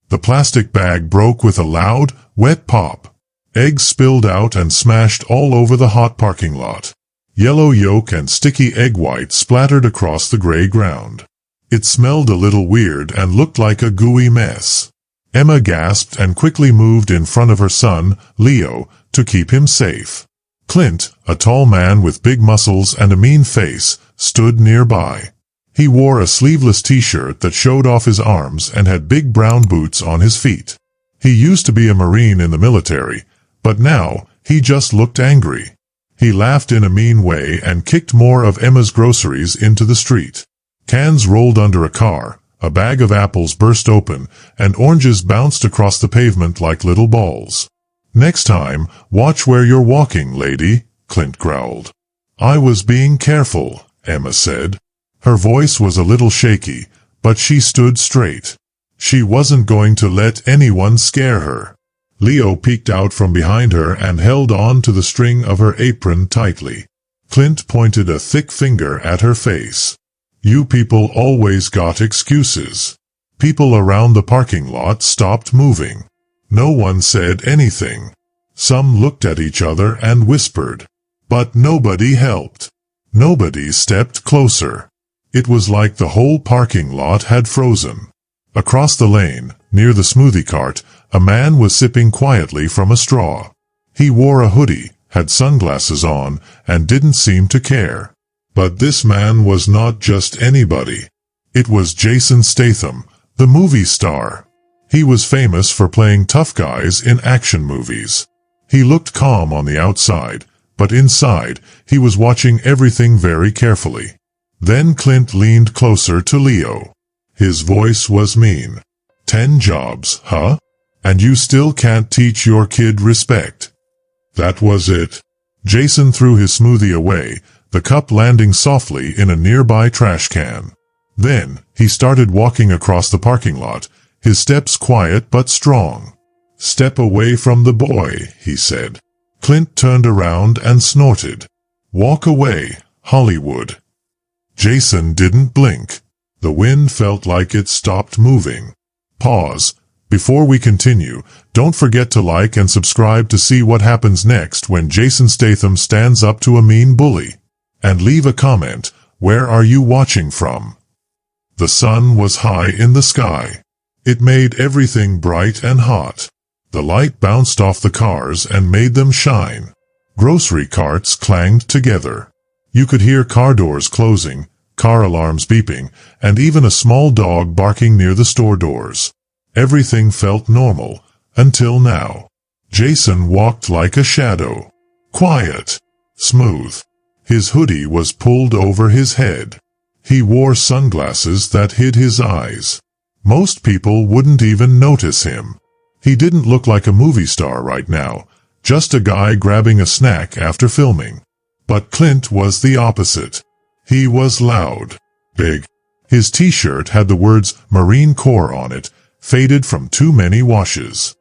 The plastic bag broke with a loud, wet pop. Eggs spilled out and smashed all over the hot parking lot. Yellow yolk and sticky egg white splattered across the gray ground. It smelled a little weird and looked like a gooey mess. Emma gasped and quickly moved in front of her son, Leo, to keep him safe. Clint, a tall man with big muscles and a mean face, stood nearby. He wore a sleeveless t-shirt that showed off his arms and had big brown boots on his feet. He used to be a Marine in the military, but now he just looked angry. He laughed in a mean way and kicked more of Emma's groceries into the street. Cans rolled under a car, a bag of apples burst open, and oranges bounced across the pavement like little balls. "Next time, watch where you're walking, lady," Clint growled. "I was being careful," Emma said. Her voice was a little shaky, but she stood straight. She wasn't going to let anyone scare her. Leo peeked out from behind her and held on to the string of her apron tightly. Clint pointed a thick finger at her face. "You people always got excuses." People around the parking lot stopped moving. No one said anything. Some looked at each other and whispered. But nobody helped. Nobody stepped closer. It was like the whole parking lot had frozen. Across the lane, near the smoothie cart, a man was sipping quietly from a straw. He wore a hoodie, had sunglasses on, and didn't seem to care. But this man was not just anybody. It was Jason Statham, the movie star. He was famous for playing tough guys in action movies. He looked calm on the outside, but inside, he was watching everything very carefully. Then Clint leaned closer to Leo. His voice was mean. 10 jobs, huh? And you still can't teach your kid respect?" That was it. Jason threw his smoothie away, the cup landing softly in a nearby trash can. Then, he started walking across the parking lot, his steps quiet but strong. "Step away from the boy," he said. Clint turned around and snorted. "Walk away, Hollywood." Jason didn't blink. The wind felt like it stopped moving. Pause. Before we continue, don't forget to like and subscribe to see what happens next when Jason Statham stands up to a mean bully. And leave a comment, where are you watching from? The sun was high in the sky. It made everything bright and hot. The light bounced off the cars and made them shine. Grocery carts clanged together. You could hear car doors closing, car alarms beeping, and even a small dog barking near the store doors. Everything felt normal, until now. Jason walked like a shadow. Quiet. Smooth. His hoodie was pulled over his head. He wore sunglasses that hid his eyes. Most people wouldn't even notice him. He didn't look like a movie star right now, just a guy grabbing a snack after filming. But Clint was the opposite. He was loud. Big. His t-shirt had the words Marine Corps on it, faded from too many washes.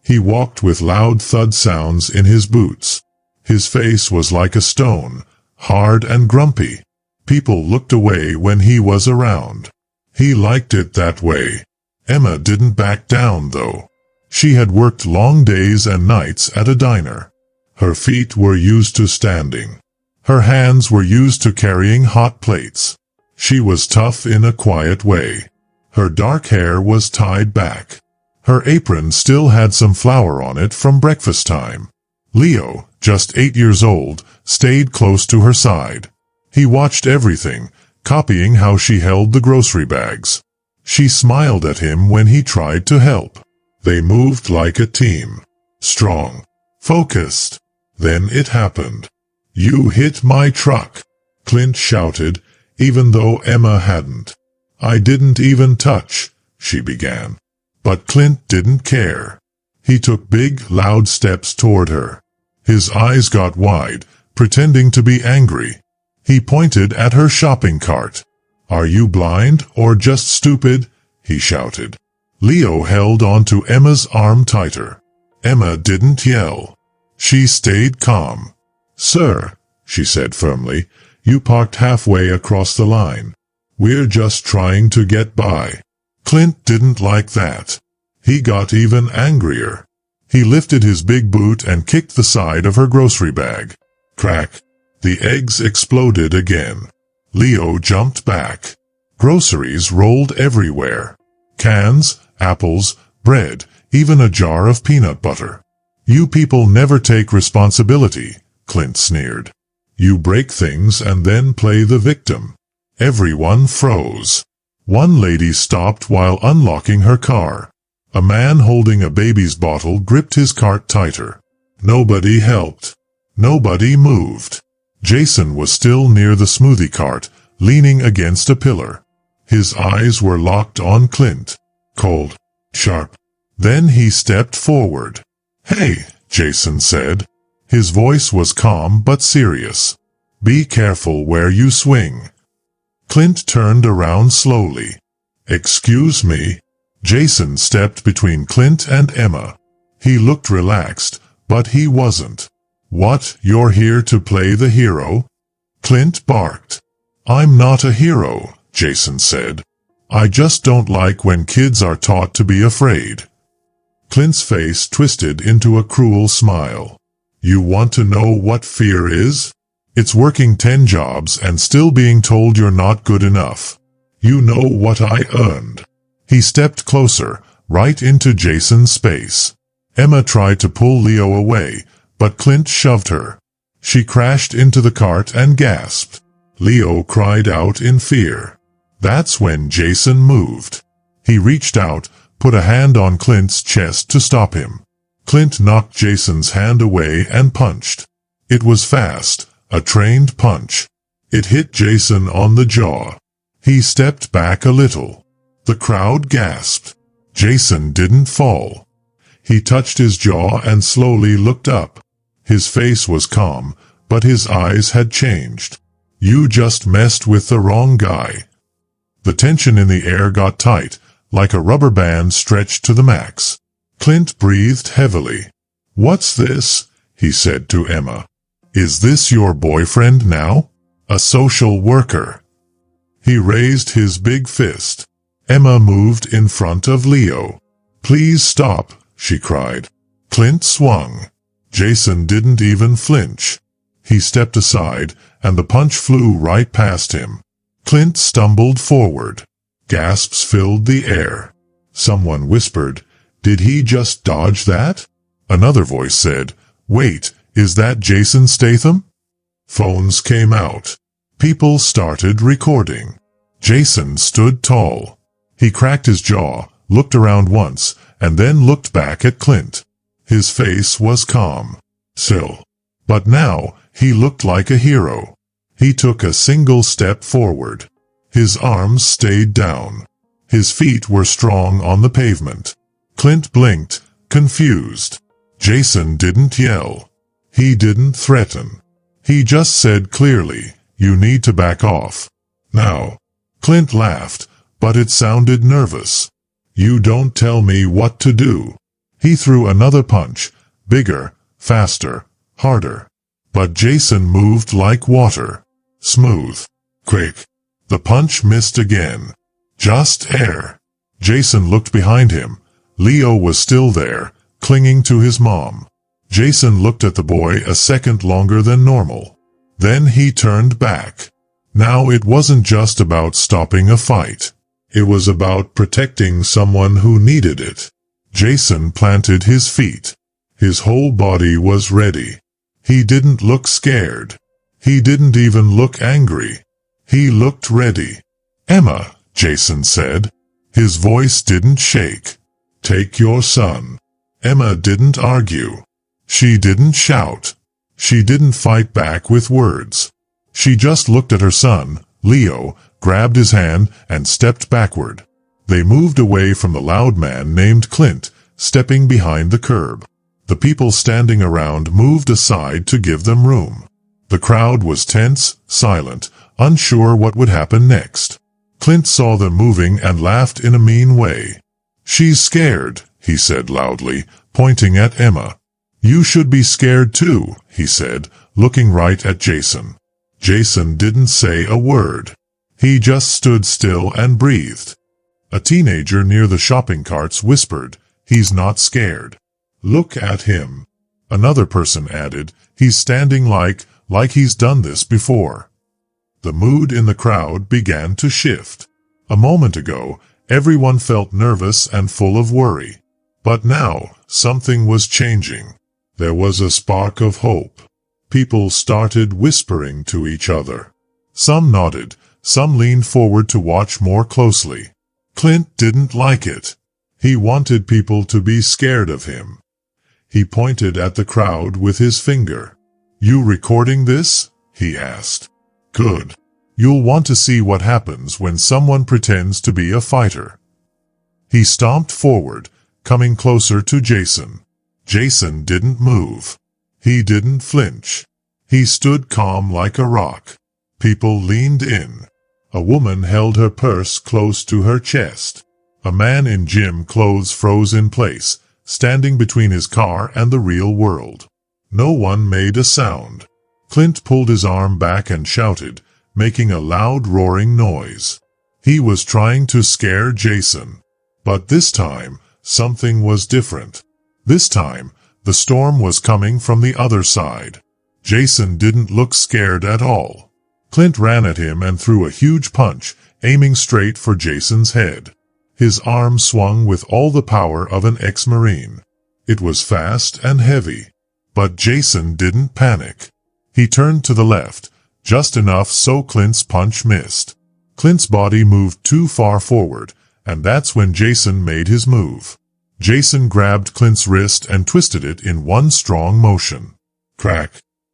He walked with loud thud sounds in his boots. His face was like a stone, hard and grumpy. People looked away when he was around. He liked it that way. Emma didn't back down, though. She had worked long days and nights at a diner. Her feet were used to standing. Her hands were used to carrying hot plates. She was tough in a quiet way. Her dark hair was tied back. Her apron still had some flour on it from breakfast time. Leo, just 8 years old, stayed close to her side. He watched everything, copying how she held the grocery bags. She smiled at him when he tried to help. They moved like a team. Strong. Focused. Then it happened. "You hit my truck," Clint shouted, even though Emma hadn't. "I didn't even touch," she began. But Clint didn't care. He took big, loud steps toward her. His eyes got wide, pretending to be angry. He pointed at her shopping cart. "Are you blind or just stupid?" he shouted. Leo held onto Emma's arm tighter. Emma didn't yell. She stayed calm. "Sir," she said firmly, "you parked halfway across the line. We're just trying to get by." Clint didn't like that. He got even angrier. He lifted his big boot and kicked the side of her grocery bag. Crack! The eggs exploded again. Leo jumped back. Groceries rolled everywhere. Cans, apples, bread, even a jar of peanut butter. You people never take responsibility, Clint sneered. You break things and then play the victim. Everyone froze. One lady stopped while unlocking her car. A man holding a baby's bottle gripped his cart tighter. Nobody helped. Nobody moved. Jason was still near the smoothie cart, leaning against a pillar. His eyes were locked on Clint. Cold. Sharp. Then he stepped forward. "Hey," Jason said. His voice was calm but serious. "Be careful where you swing." Clint turned around slowly. "Excuse me?" Jason stepped between Clint and Emma. He looked relaxed, but he wasn't. "What, you're here to play the hero?" Clint barked. "I'm not a hero," Jason said. "I just don't like when kids are taught to be afraid." Clint's face twisted into a cruel smile. "You want to know what fear is? It's working 10 jobs and still being told you're not good enough. You know what I earned." He stepped closer, right into Jason's space. Emma tried to pull Leo away, but Clint shoved her. She crashed into the cart and gasped. Leo cried out in fear. That's when Jason moved. He reached out, put a hand on Clint's chest to stop him. Clint knocked Jason's hand away and punched. It was fast, a trained punch. It hit Jason on the jaw. He stepped back a little. The crowd gasped. Jason didn't fall. He touched his jaw and slowly looked up. His face was calm, but his eyes had changed. "You just messed with the wrong guy." The tension in the air got tight, like a rubber band stretched to the max. Clint breathed heavily. "What's this?" he said to Emma. "Is this your boyfriend now? A social worker?" He raised his big fist. Emma moved in front of Leo. "Please stop," she cried. Clint swung. Jason didn't even flinch. He stepped aside, and the punch flew right past him. Clint stumbled forward. Gasps filled the air. Someone whispered, "Did he just dodge that?" Another voice said, "Wait, is that Jason Statham?" Phones came out. People started recording. Jason stood tall. He cracked his jaw, looked around once, and then looked back at Clint. His face was calm. Still. But now, he looked like a hero. He took a single step forward. His arms stayed down. His feet were strong on the pavement. Clint blinked, confused. Jason didn't yell. He didn't threaten. He just said clearly, "You need to back off. Now." Clint laughed, but it sounded nervous. "You don't tell me what to do." He threw another punch, bigger, faster, harder. But Jason moved like water. Smooth. Quick. The punch missed again. Just air. Jason looked behind him. Leo was still there, clinging to his mom. Jason looked at the boy a second longer than normal. Then he turned back. Now it wasn't just about stopping a fight. It was about protecting someone who needed it. Jason planted his feet. His whole body was ready. He didn't look scared. He didn't even look angry. He looked ready. "Emma," Jason said. His voice didn't shake. "Take your son." Emma didn't argue. She didn't shout. She didn't fight back with words. She just looked at her son, Leo, grabbed his hand, and stepped backward. They moved away from the loud man named Clint, stepping behind the curb. The people standing around moved aside to give them room. The crowd was tense, silent, unsure what would happen next. Clint saw them moving and laughed in a mean way. "She's scared," he said loudly, pointing at Emma. "You should be scared too," he said, looking right at Jason. Jason didn't say a word. He just stood still and breathed. A teenager near the shopping carts whispered, He's not scared. Look at him. Another person added, he's standing like he's done this before. The mood in the crowd began to shift. A moment ago, everyone felt nervous and full of worry. But now, something was changing. There was a spark of hope. People started whispering to each other. Some nodded, some leaned forward to watch more closely. Clint didn't like it. He wanted people to be scared of him. He pointed at the crowd with his finger. "You recording this?" he asked. "Good. You'll want to see what happens when someone pretends to be a fighter." He stomped forward, coming closer to Jason. Jason didn't move. He didn't flinch. He stood calm like a rock. People leaned in. A woman held her purse close to her chest. A man in gym clothes froze in place, standing between his car and the real world. No one made a sound. Clint pulled his arm back and shouted, making a loud roaring noise. He was trying to scare Jason. But this time, something was different. This time, the storm was coming from the other side. Jason didn't look scared at all. Clint ran at him and threw a huge punch, aiming straight for Jason's head. His arm swung with all the power of an ex-Marine. It was fast and heavy. But Jason didn't panic. He turned to the left, just enough so Clint's punch missed. Clint's body moved too far forward, and that's when Jason made his move. Jason grabbed Clint's wrist and twisted it in one strong motion. Crack!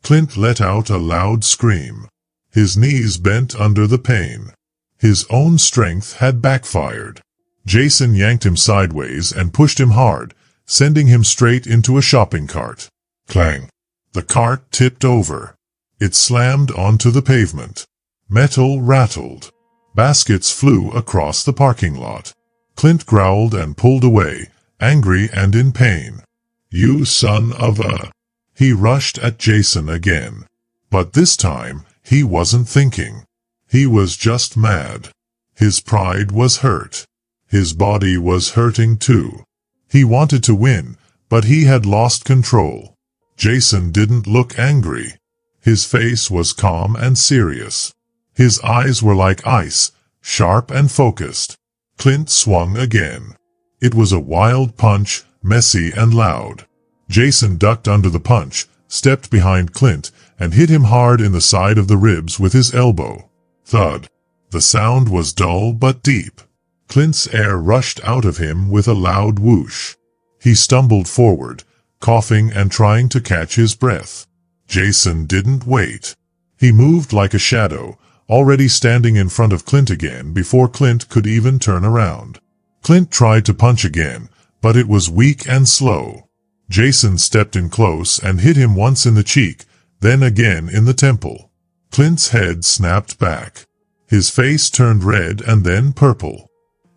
Clint let out a loud scream. His knees bent under the pain. His own strength had backfired. Jason yanked him sideways and pushed him hard, sending him straight into a shopping cart. Clang! The cart tipped over. It slammed onto the pavement. Metal rattled. Baskets flew across the parking lot. Clint growled and pulled away, angry and in pain. "You son of a..." He rushed at Jason again. But this time, he wasn't thinking. He was just mad. His pride was hurt. His body was hurting too. He wanted to win, but he had lost control. Jason didn't look angry. His face was calm and serious. His eyes were like ice, sharp and focused. Clint swung again. It was a wild punch, messy and loud. Jason ducked under the punch, stepped behind Clint, and hit him hard in the side of the ribs with his elbow. Thud. The sound was dull but deep. Clint's air rushed out of him with a loud whoosh. He stumbled forward, coughing and trying to catch his breath. Jason didn't wait. He moved like a shadow, already standing in front of Clint again before Clint could even turn around. Clint tried to punch again, but it was weak and slow. Jason stepped in close and hit him once in the cheek, then again in the temple. Clint's head snapped back. His face turned red and then purple.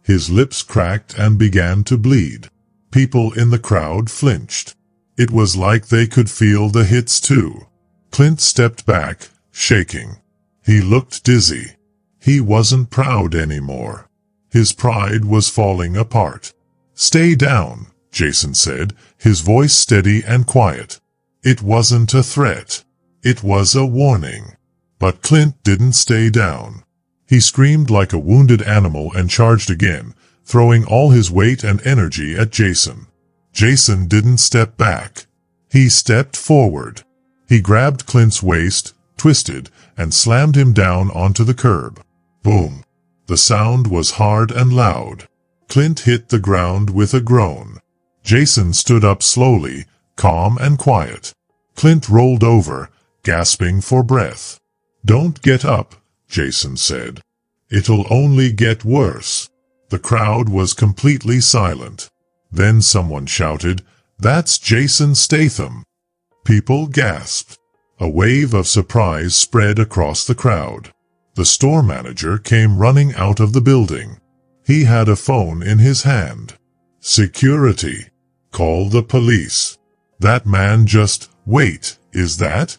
His lips cracked and began to bleed. People in the crowd flinched. It was like they could feel the hits too. Clint stepped back, shaking. He looked dizzy. He wasn't proud anymore. His pride was falling apart. "Stay down," Jason said, his voice steady and quiet. It wasn't a threat. It was a warning. But Clint didn't stay down. He screamed like a wounded animal and charged again, throwing all his weight and energy at Jason. Jason didn't step back. He stepped forward. He grabbed Clint's waist, twisted, and slammed him down onto the curb. Boom! The sound was hard and loud. Clint hit the ground with a groan. Jason stood up slowly, calm and quiet. Clint rolled over, gasping for breath. "Don't get up," Jason said. "It'll only get worse." The crowd was completely silent. Then someone shouted, "That's Jason Statham." People gasped. A wave of surprise spread across the crowd. The store manager came running out of the building. He had a phone in his hand. "Security. Call the police." That man just, "Wait, is that?"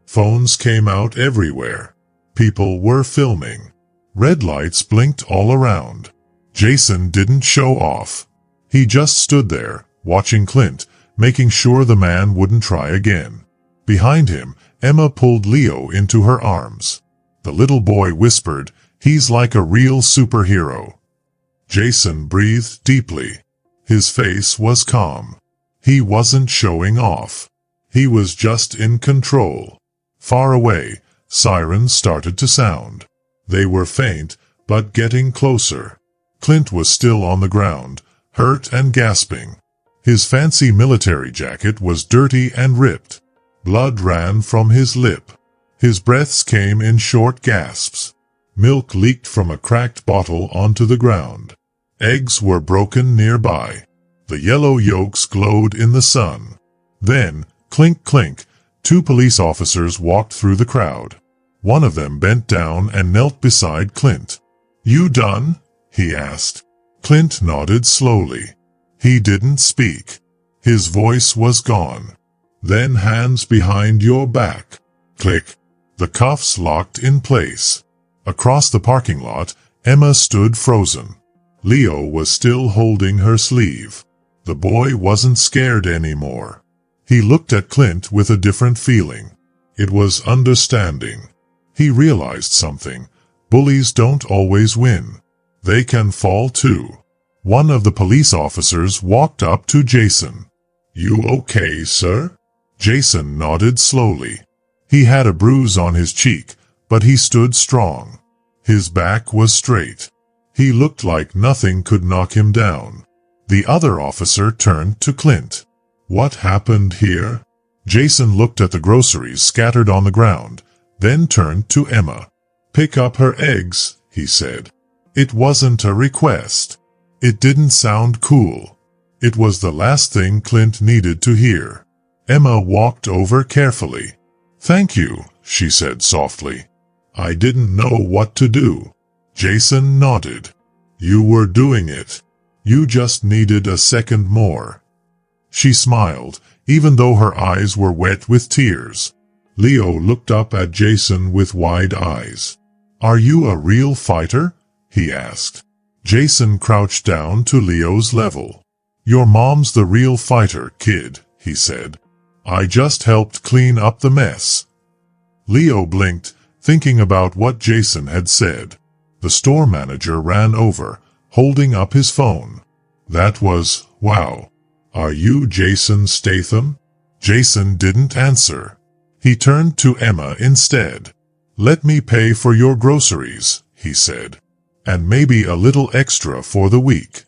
Phones came out everywhere. People were filming. Red lights blinked all around. Jason didn't show off. He just stood there, watching Clint, making sure the man wouldn't try again. Behind him, Emma pulled Leo into her arms. The little boy whispered, "He's like a real superhero." Jason breathed deeply. His face was calm. He wasn't showing off. He was just in control. Far away, sirens started to sound. They were faint, but getting closer. Clint was still on the ground, hurt and gasping. His fancy military jacket was dirty and ripped. Blood ran from his lip. His breaths came in short gasps. Milk leaked from a cracked bottle onto the ground. Eggs were broken nearby. The yellow yolks glowed in the sun. Then, clink clink, 2 police officers walked through the crowd. One of them bent down and knelt beside Clint. "You done?" he asked. Clint nodded slowly. He didn't speak. His voice was gone. "Then hands behind your back." Click. The cuffs locked in place. Across the parking lot, Emma stood frozen. Leo was still holding her sleeve. The boy wasn't scared anymore. He looked at Clint with a different feeling. It was understanding. He realized something. Bullies don't always win. They can fall too. One of the police officers walked up to Jason. "You okay, sir?" Jason nodded slowly. He had a bruise on his cheek, but he stood strong. His back was straight. He looked like nothing could knock him down. The other officer turned to Clint. "What happened here?" Jason looked at the groceries scattered on the ground, then turned to Emma. "Pick up her eggs," he said. It wasn't a request. It didn't sound cool. It was the last thing Clint needed to hear. Emma walked over carefully. "Thank you," she said softly. "I didn't know what to do." Jason nodded. "You were doing it. You just needed a second more." She smiled, even though her eyes were wet with tears. Leo looked up at Jason with wide eyes. "Are you a real fighter?" he asked. Jason crouched down to Leo's level. "Your mom's the real fighter, kid," he said. "I just helped clean up the mess." Leo blinked, thinking about what Jason had said. The store manager ran over, holding up his phone. That was, wow. "Are you Jason Statham?" Jason didn't answer. He turned to Emma instead. "Let me pay for your groceries," he said. "And maybe a little extra for the week."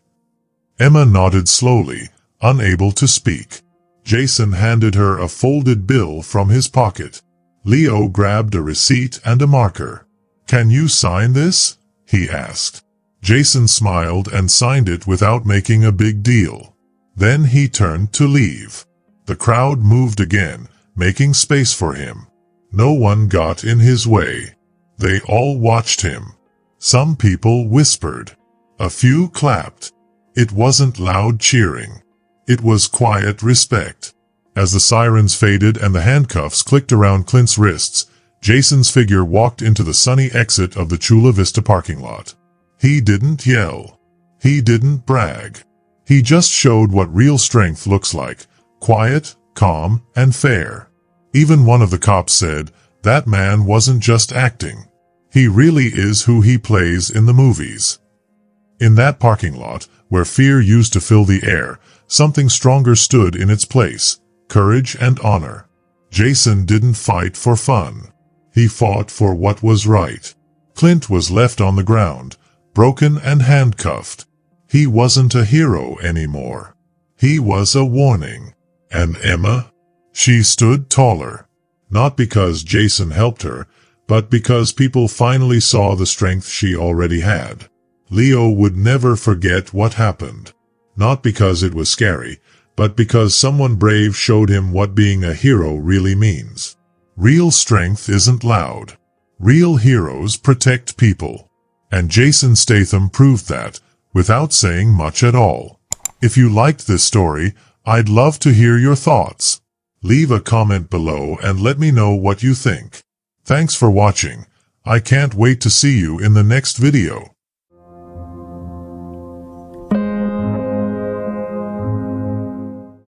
Emma nodded slowly, unable to speak. Jason handed her a folded bill from his pocket. Leo grabbed a receipt and a marker. "Can you sign this?" he asked. Jason smiled and signed it without making a big deal. Then he turned to leave. The crowd moved again, making space for him. No one got in his way. They all watched him. Some people whispered. A few clapped. It wasn't loud cheering. It was quiet respect. As the sirens faded and the handcuffs clicked around Clint's wrists, Jason's figure walked into the sunny exit of the Chula Vista parking lot. He didn't yell. He didn't brag. He just showed what real strength looks like, quiet, calm, and fair. Even one of the cops said, "That man wasn't just acting. He really is who he plays in the movies." In that parking lot, where fear used to fill the air, something stronger stood in its place, courage and honor. Jason didn't fight for fun. He fought for what was right. Clint was left on the ground, broken and handcuffed. He wasn't a hero anymore. He was a warning. And Emma? She stood taller. Not because Jason helped her, but because people finally saw the strength she already had. Leo would never forget what happened. Not because it was scary, but because someone brave showed him what being a hero really means. Real strength isn't loud. Real heroes protect people. And Jason Statham proved that, without saying much at all. If you liked this story, I'd love to hear your thoughts. Leave a comment below and let me know what you think. Thanks for watching. I can't wait to see you in the next video.